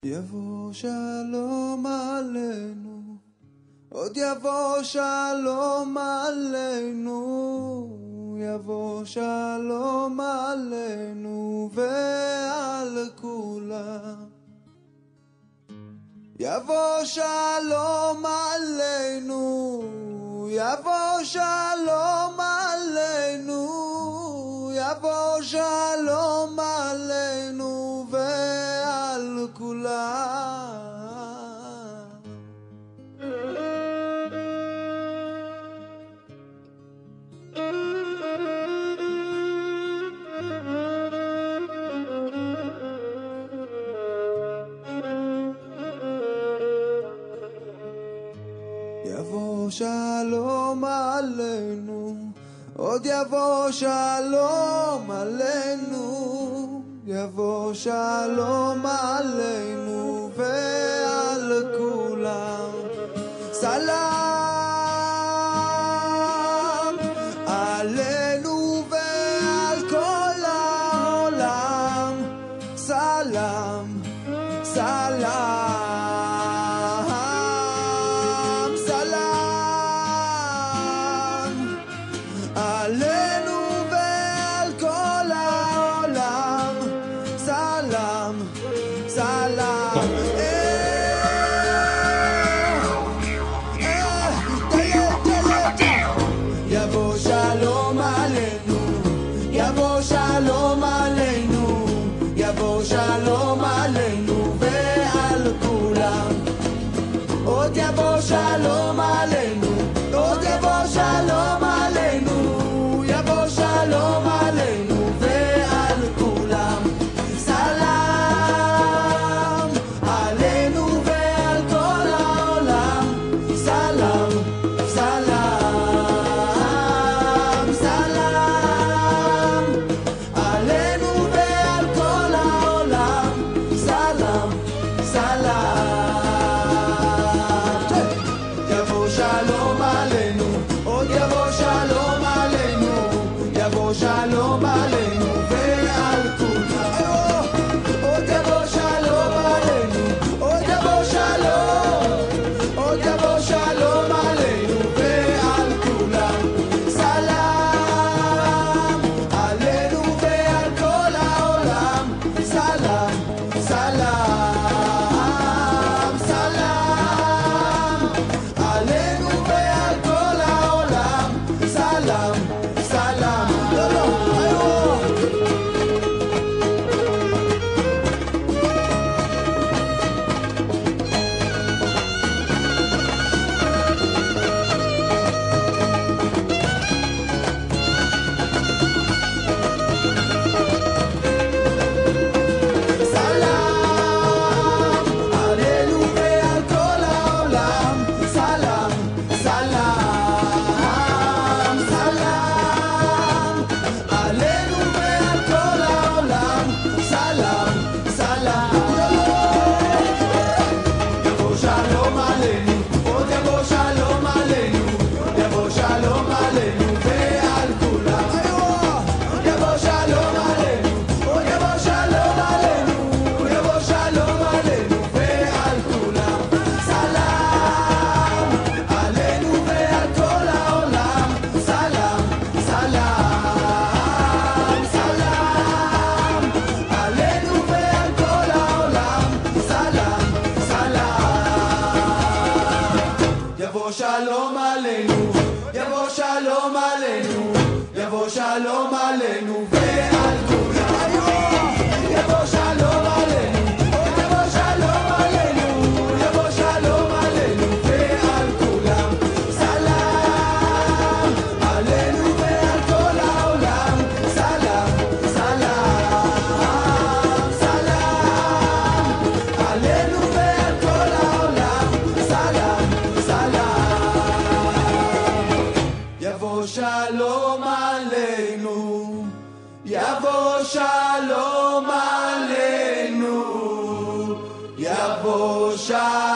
יבוא שלום עלינו, עוד יבוא שלום עלינו, יבוא שלום עלינו ועל כולם. יבוא שלום עלינו, יבוא שלום עלינו, יבוא שלום עלינו ועל כולם. יבוא שלום עלינו, עוד יבוא שלום עלינו, יבוא שלום עלינו ועל כולם. סלם עלינו ועל כל העולם. סלם, סלם, עלינו ועל כל העולם. סלם, סלם, יבוא שלום עלינו, יבוא שלום עלינו, יבוא שלום עלינו ועל כולם. עוד יבוא שלום עלינו, עוד יבוא שלום עלינו, יבוא שלום עלינו ועל כולם. סלם עלינו ועל כל העולם. סלם, סלם, סלם עלינו ועל כל העולם. סלם, סלם, יבוא שלום עלינו, עוד יבוא שלום עלינו, יבוא שלום עלינו ועל כולם. עוד יבוא שלום עלינו, עוד יבוא שלום, עוד יבוא שלום עלינו ועל כולם. סלם עלינו ועל כל העולם. סלם, סלם, סלם עלינו ועל כל העולם. סלם, סלם, לא, לא, שלום עלינו, יבוא שלום עלינו, יבוא שלום עלינו ועל כולם. יבוא שלום עלינו, עוד יבוא שלום עלינו, יבוא שלום עלינו ועל כולם. סלם עלינו ועל כל העולם. סלם, סלם, סלם עלינו ועל כל העולם. סלם, סלם, יבוא שלום עלינו, יבוא שלום עלינו, יבוא שלום